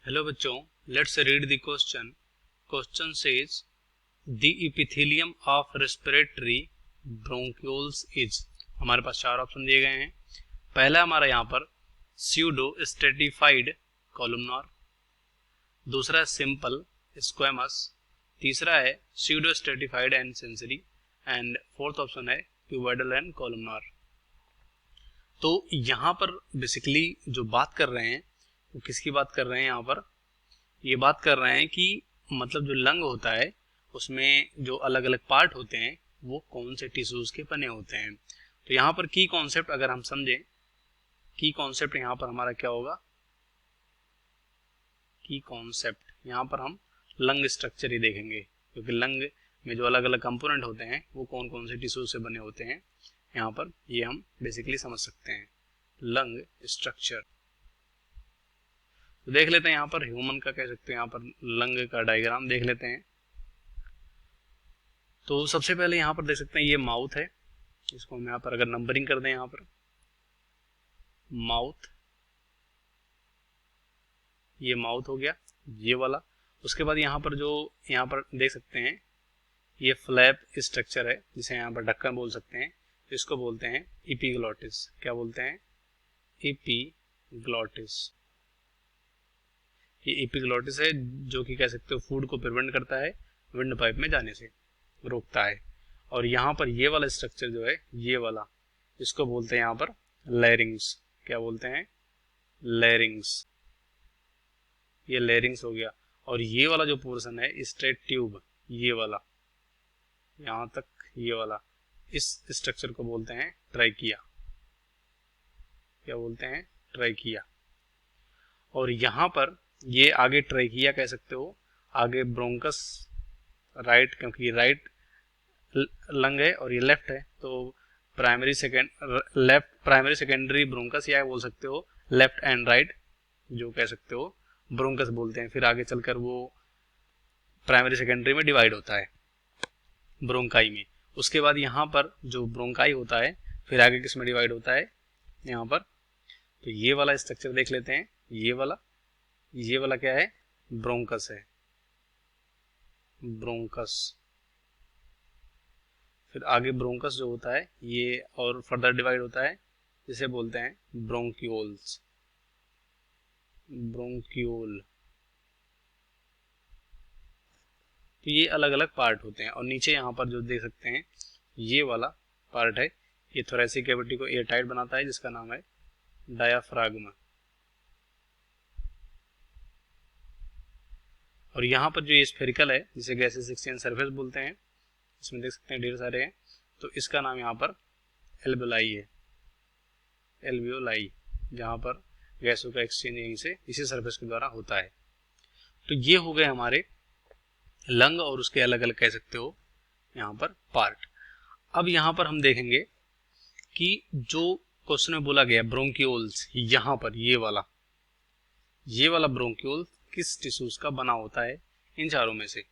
Hello बच्चों, let's read the question. Question says the epithelium of respiratory bronchioles is. हमारे पास चार option दिए गए हैं। पहला हमारा यहाँ पर स्यूडो स्ट्रेटिफाइड कोलुमनार, दूसरा है सिंपल स्क्वेमस, तीसरा है pseudo stratified and sensory, and fourth option है क्यूबोइडल एंड कोलुमनार। तो यहाँ पर बेसिकली जो बात कर रहे हैं वो किसकी बात कर रहे हैं? यहाँ पर ये बात कर रहे हैं कि मतलब जो लंग होता है उसमें जो अलग अलग पार्ट होते हैं वो कौन से टिश्यूज के बने होते हैं। तो यहाँ पर की कॉन्सेप्ट अगर हम समझें, की कॉन्सेप्ट यहाँ पर हमारा क्या होगा? की कॉन्सेप्ट यहाँ पर हम लंग स्ट्रक्चर ही देखेंगे, क्योंकि लंग में जो अलग अलग कंपोनेंट होते हैं वो कौन कौन से टिश्यूज से बने होते हैं, यहाँ पर ये हम बेसिकली समझ सकते हैं। लंग स्ट्रक्चर तो देख लेते हैं। यहाँ पर ह्यूमन का कह सकते हैं, यहाँ पर लंग का डायग्राम देख लेते हैं। तो सबसे पहले यहाँ पर देख सकते हैं ये माउथ है, इसको हम यहाँ पर अगर नंबरिंग कर दें, यहाँ पर माउथ, ये माउथ हो गया ये वाला। उसके बाद यहाँ पर जो यहाँ पर देख सकते हैं ये फ्लैप स्ट्रक्चर है, जिसे यहाँ पर ढक्कन बोल सकते हैं। इसको बोलते हैं एपिग्लॉटिस। क्या बोलते हैं? एपिग्लॉटिस। ये एपिग्लॉटिस है जो कि कह सकते हो फूड को प्रिवेंट करता है विंड पाइप में जाने से, रोकता है। और यहाँ पर ये वाला स्ट्रक्चर जो है ये वाला, इसको बोलते हैं यहाँ पर लैरिंग्स। क्या बोलते हैं? लैरिंग्स। ये लैरिंग्स हो गया। और ये वाला जो पोर्शन है स्ट्रेट ट्यूब, ये वाला यहाँ तक, ये वाला, इस स्ट्रक्चर को बोलते हैं ट्राइकिया। क्या बोलते हैं? ट्राइकिया। और यहाँ पर ये आगे ट्राइकिया कह सकते हो, आगे ब्रोंकस राइट, क्योंकि राइट लंग है और ये लेफ्ट है, तो प्राइमरी सेकेंडरी ब्रोंकस या बोल सकते हो लेफ्ट एंड राइट, जो कह सकते हो ब्रोंकस बोलते हैं। फिर आगे चलकर वो प्राइमरी सेकेंडरी में डिवाइड होता है, ब्रोंकाई में। उसके बाद यहाँ पर जो ब्रोंकाई होता है फिर आगे किस में डिवाइड होता है? यहाँ पर। तो ये वाला स्ट्रक्चर देख लेते हैं। ये वाला क्या है? ब्रोंकस है, ब्रोंकस। फिर आगे ब्रोंकस जो होता है ये और फर्दर डिवाइड होता है, जिसे बोलते हैं ब्रोंक्यूल्स, ब्रोंक्यूल। तो ये अलग अलग पार्ट होते हैं। और नीचे यहाँ पर जो देख सकते हैं ये वाला पार्ट है, ये थोरेसिक कैविटी को एयर टाइट बनाता है, जिसका नाम है डायाफ्राग्मा। और यहाँ पर जो ये स्फेरिकल है, जिसे गैसेस एक्सचेंज सरफेस बोलते हैं, इसमें देख सकते हैं ढेर सारे हैं, तो इसका नाम यहाँ पर एल्वेओलाई है, एल्वेओलाई, जहाँ पर गैसों का एक्सचेंज यहीं से इसी सरफेस के द्वारा होता है। तो ये हो गए हमारे लंग और उसके अलग अलग कह सकते हो यहाँ पर पार्ट। अब यहाँ पर हम देखेंगे कि जो क्वेश्चन में बोला गया ब्रोंक्यूल्स, यहाँ पर ये वाला ब्रोंक्यूल किस टिश्यूज का बना होता है इन चारों में से,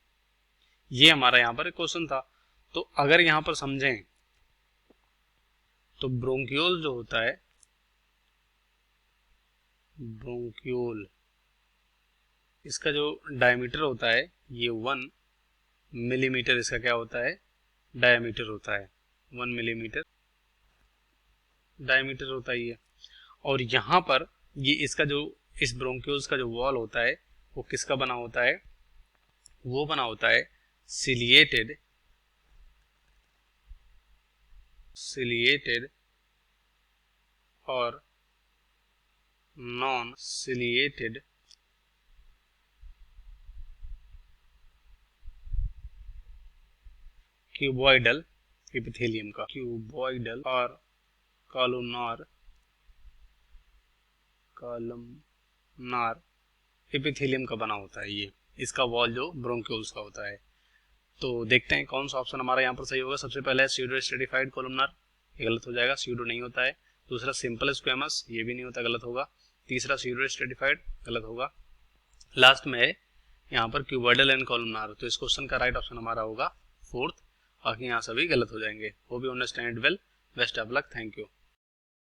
ये हमारा यहाँ पर एक क्वेश्चन था। तो अगर यहाँ पर समझें तो ब्रोंक्यूल जो होता है, ब्रोंक्यूल, इसका जो डायमीटर होता है ये 1 मिलीमीटर, इसका क्या होता है? डायमीटर होता है, 1 मिलीमीटर डायमीटर होता है ये। और यहाँ पर ये इसका जो इस ब्रोंक्यूल्स का जो वॉल होता है वो किसका बना होता है? वो बना होता है सिलिएटेड और नॉन सिलिएटेड क्यूबॉइडल एपिथेलियम का, क्यूबॉइडल और कॉलमनार एपिथेलियम का बना होता है ये, इसका वॉल जो ब्रोंक्यूल्स का होता है। तो देखते हैं कौन सा ऑप्शन हमारा यहाँ पर सही होगा। सबसे पहले है स्यूडो स्ट्रेटिफाइड कोलुमनार, ये गलत हो जाएगा, स्यूडो नहीं होता है। दूसरा सिंपल स्क्वेमस, ये भी नहीं होता, गलत होगा। तीसरा स्यूडो स्ट्रेटिफाइड, गलत होगा। लास्ट में है यहाँ पर क्यूबॉइडल एंड कोलुमनार, तो इस क्वेश्चन का राइट ऑप्शन हमारा होगा फोर्थ। बाकी यहाँ सभी गलत हो जाएंगे। वो भी understand well. Best of luck, thank you.